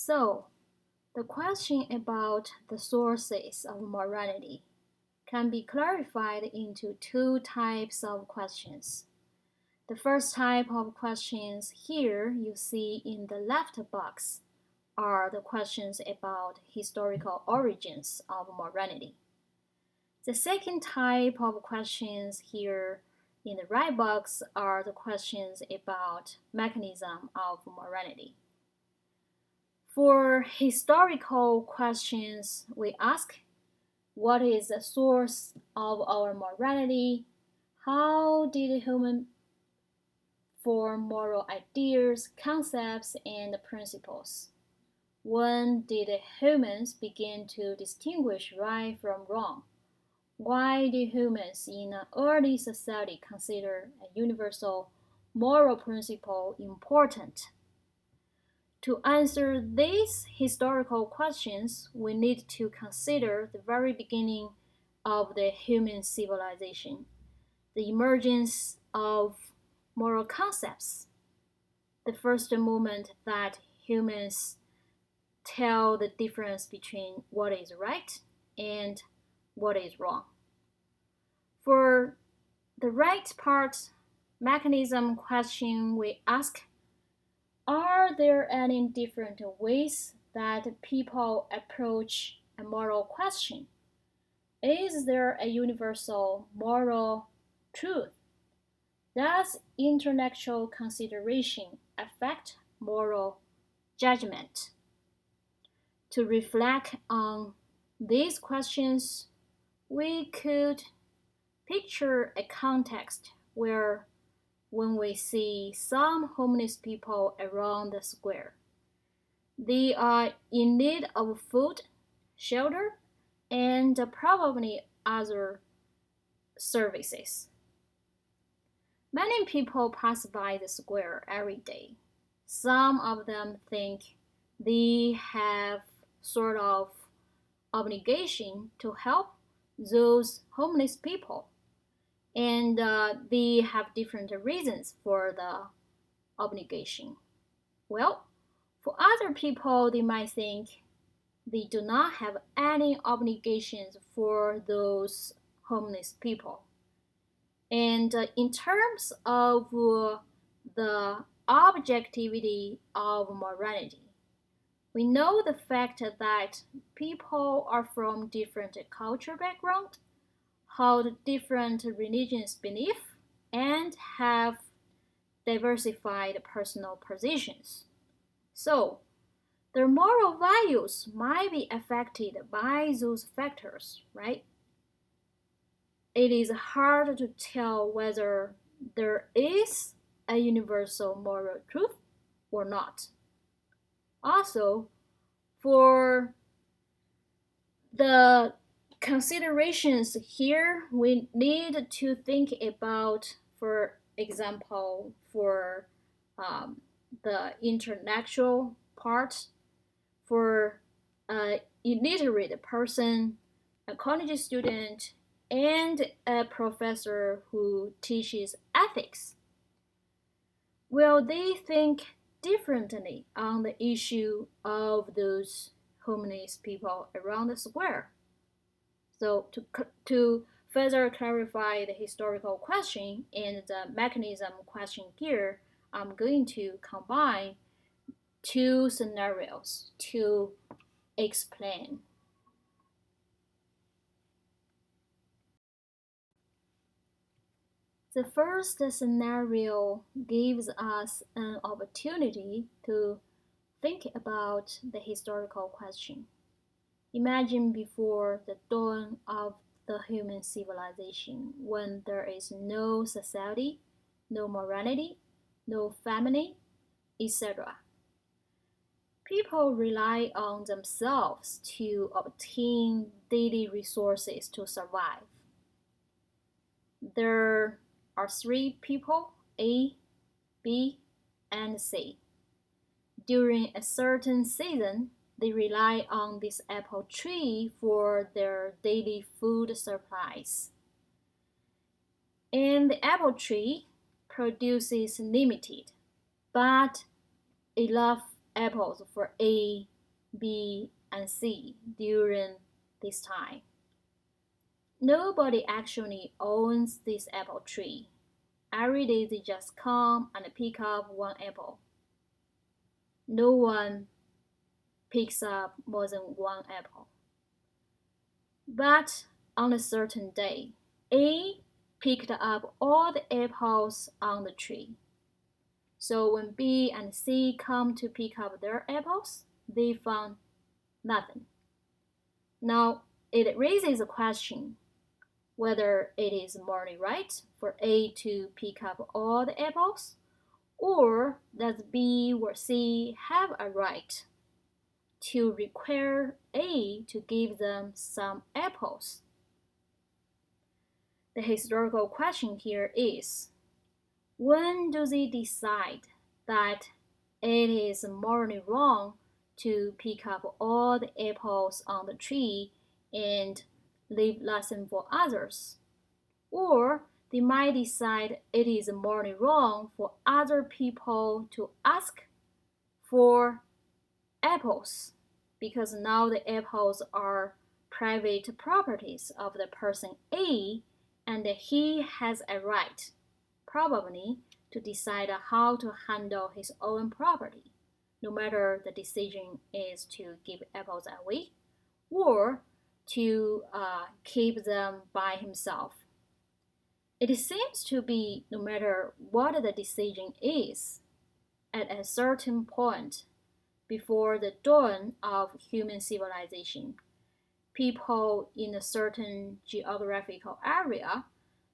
So, the question about the sources of morality can be clarified into two types of questions. The first type of questions here you see in the left box are the questions about historical origins of morality. The second type of questions here in the right box are the questions about mechanism of morality. For historical questions, we ask, what is the source of our morality? How did humans form moral ideas, concepts, and principles? When did humans begin to distinguish right from wrong? Why did humans in an early society consider a universal moral principle important? To answer these historical questions, we need to consider the very beginning of the human civilization, the emergence of moral concepts, the first moment that humans tell the difference between what is right and what is wrong. For the right part mechanism question, we ask, are there any different ways that people approach a moral question? Is there a universal moral truth? Does intellectual consideration affect moral judgment? To reflect on these questions, we could picture a context where when we see some homeless people around the square, they are in need of food, shelter, and probably other services. Many people pass by the square every day. Some of them think they have sort of obligation to help those homeless people, and they have different reasons for the obligation. Well, for other people, they might think they do not have any obligations for those homeless people. And in terms of the objectivity of morality, we know the fact that people are from different cultural backgrounds, hold different religious beliefs, and have diversified personal positions. So, their moral values might be affected by those factors, right? It is hard to tell whether there is a universal moral truth or not. Also, for the considerations here, we need to think about, for example, for the intellectual part, for an illiterate person, a college student, and a professor who teaches ethics. Will they think differently on the issue of those homeless people around the square? So, to further clarify the historical question and the mechanism question here, I'm going to combine two scenarios to explain. The first scenario gives us an opportunity to think about the historical question. Imagine before the dawn of the human civilization, when there is no society, no morality, no family, etc. People rely on themselves to obtain daily resources to survive. There are three people, A, B, and C. During a certain season, they rely on this apple tree for their daily food supplies. And the apple tree produces limited but enough apples for A, B, and C during this time. Nobody actually owns this apple tree. Every day they just come and pick up one apple. No one picks up more than one apple. But on a certain day, A picked up all the apples on the tree. So when B and C come to pick up their apples, they found nothing. Now, it raises a question whether it is morally right for A to pick up all the apples, or does B or C have a right to require A to give them some apples? The historical question here is, when do they decide that it is morally wrong to pick up all the apples on the tree and leave nothing for others? Or they might decide it is morally wrong for other people to ask for apples because now the apples are private properties of the person A and he has a right, probably, to decide how to handle his own property, no matter the decision is to give apples away or to keep them by himself. It seems to be no matter what the decision is, at a certain point before the dawn of human civilization, people in a certain geographical area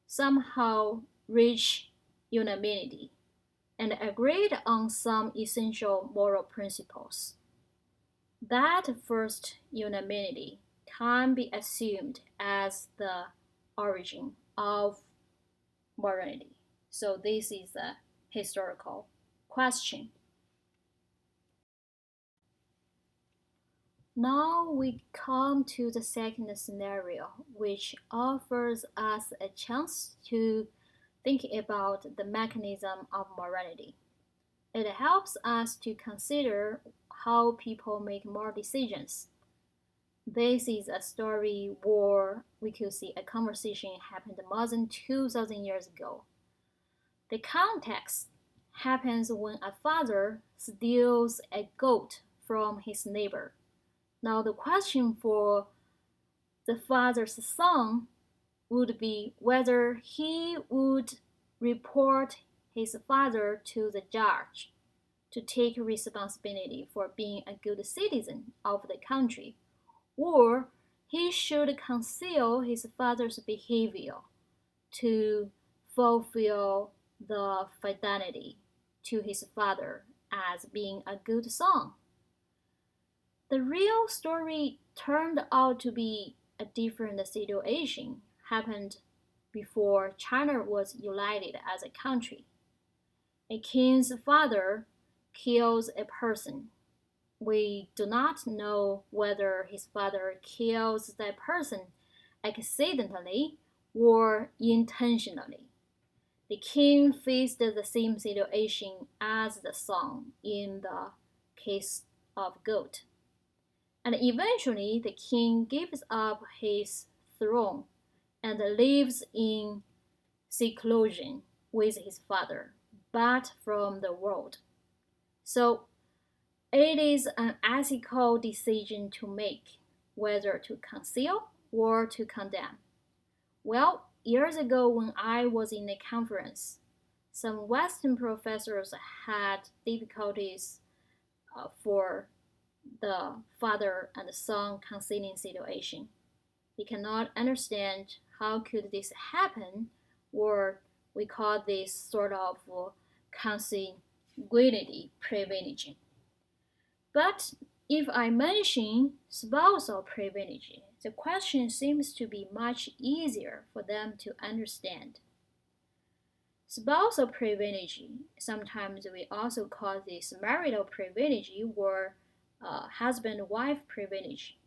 somehow reach unanimity and agreed on some essential moral principles. That first unanimity can be assumed as the origin of morality. So this is a historical question. Now we come to the second scenario, which offers us a chance to think about the mechanism of morality. It helps us to consider how people make moral decisions. This is a story where we could see a conversation happened more than 2,000 years ago. The context happens when a father steals a goat from his neighbor. Now, the question for the father's son would be whether he would report his father to the judge to take responsibility for being a good citizen of the country, or he should conceal his father's behavior to fulfill the fidelity to his father as being a good son. The real story turned out to be a different situation happened before China was united as a country. A king's father kills a person. We do not know whether his father kills that person accidentally or intentionally. The king faced the same situation as the son in the case of goat. And eventually the king gives up his throne and lives in seclusion with his father, but from the world. So it is an ethical decision to make whether to conceal or to condemn. Well, years ago when I was in a conference, some Western professors had difficulties for the father and the son concealing situation. They cannot understand how could this happen, or we call this sort of consanguinity privilege. But if I mention spousal privilege, the question seems to be much easier for them to understand. Spousal privilege, sometimes we also call this marital privilege or husband-wife privilege,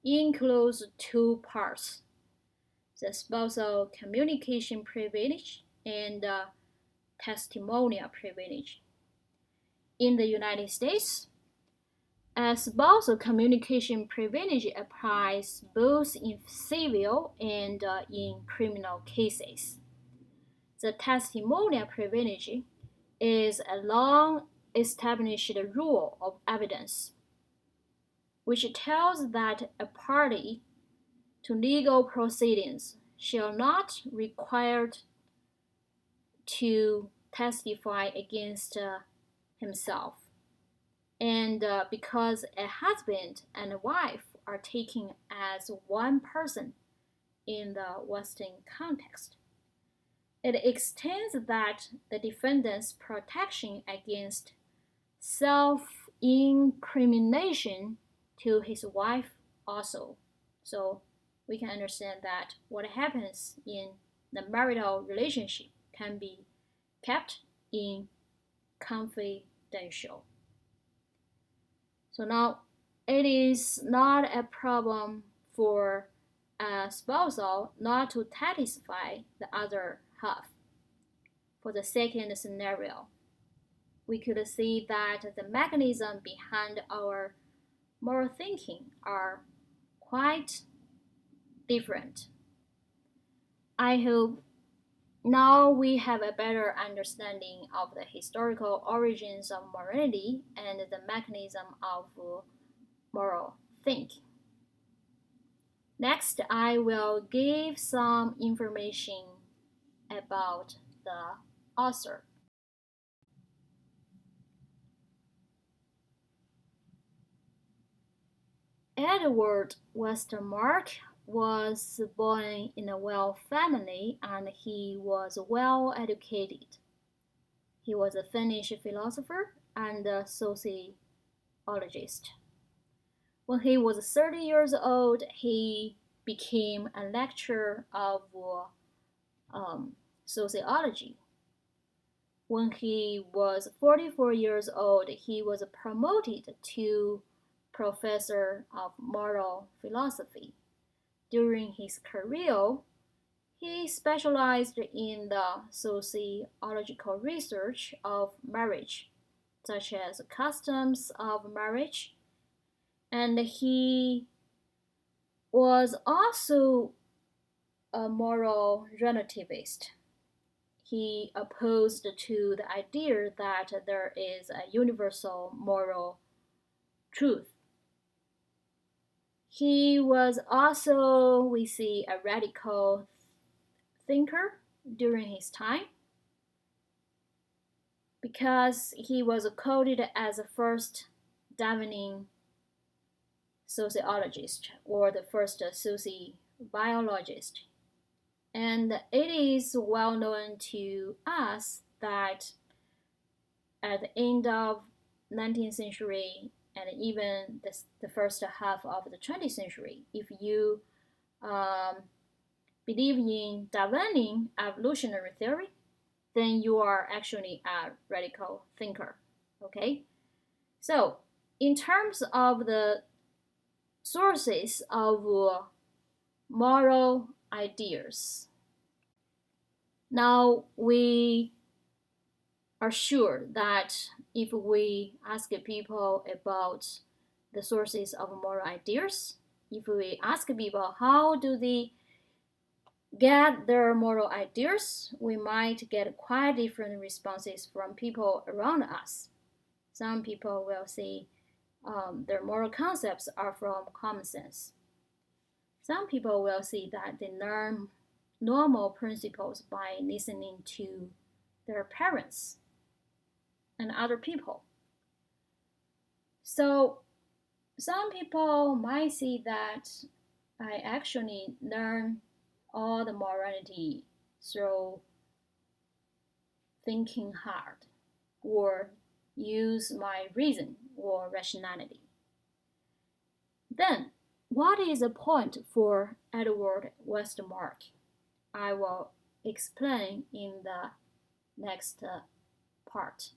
includes two parts: the spousal communication privilege and testimonial privilege. In the United States, Spousal communication privilege applies both in civil and in criminal cases. The testimonial privilege is a long-established rule of evidence, which tells that a party to legal proceedings shall not be required to testify against himself. And because a husband and a wife are taken as one person in the Western context, it extends that the defendant's protection against self-incrimination to his wife also. So we can understand that what happens in the marital relationship can be kept in confidential. So now it is not a problem for a spousal not to satisfy the other half. For the second scenario, we could see that the mechanism behind our moral thinking are quite different. I hope now we have a better understanding of the historical origins of morality and the mechanism of moral thinking. Next, I will give some information about the author. Edward Westermarck was born in a well family and he was well educated. He was a Finnish philosopher and a sociologist. When he was 30 years old, he became a lecturer of sociology. When he was 44 years old, he was promoted to professor of moral philosophy. During his career, he specialized in the sociological research of marriage, such as customs of marriage, and he was also a moral relativist. He opposed to the idea that there is a universal moral truth. He was also, we see, a radical thinker during his time because he was quoted as the first Darwinian sociologist or the first sociobiologist. And it is well known to us that at the end of 19th century and even the first half of the 20th century, if you believe in Darwinian evolutionary theory, then you are actually a radical thinker. Okay? So, in terms of the sources of moral ideas, now we are sure that if we ask people about the sources of moral ideas, if we ask people how do they get their moral ideas, we might get quite different responses from people around us. Some people will say their moral concepts are from common sense. Some people will say that they learn normal principles by listening to their parents and other people. So some people might say that I actually learn all the morality through thinking hard or use my reason or rationality. Then, what is the point for Edward Westermarck? I will explain in the next part.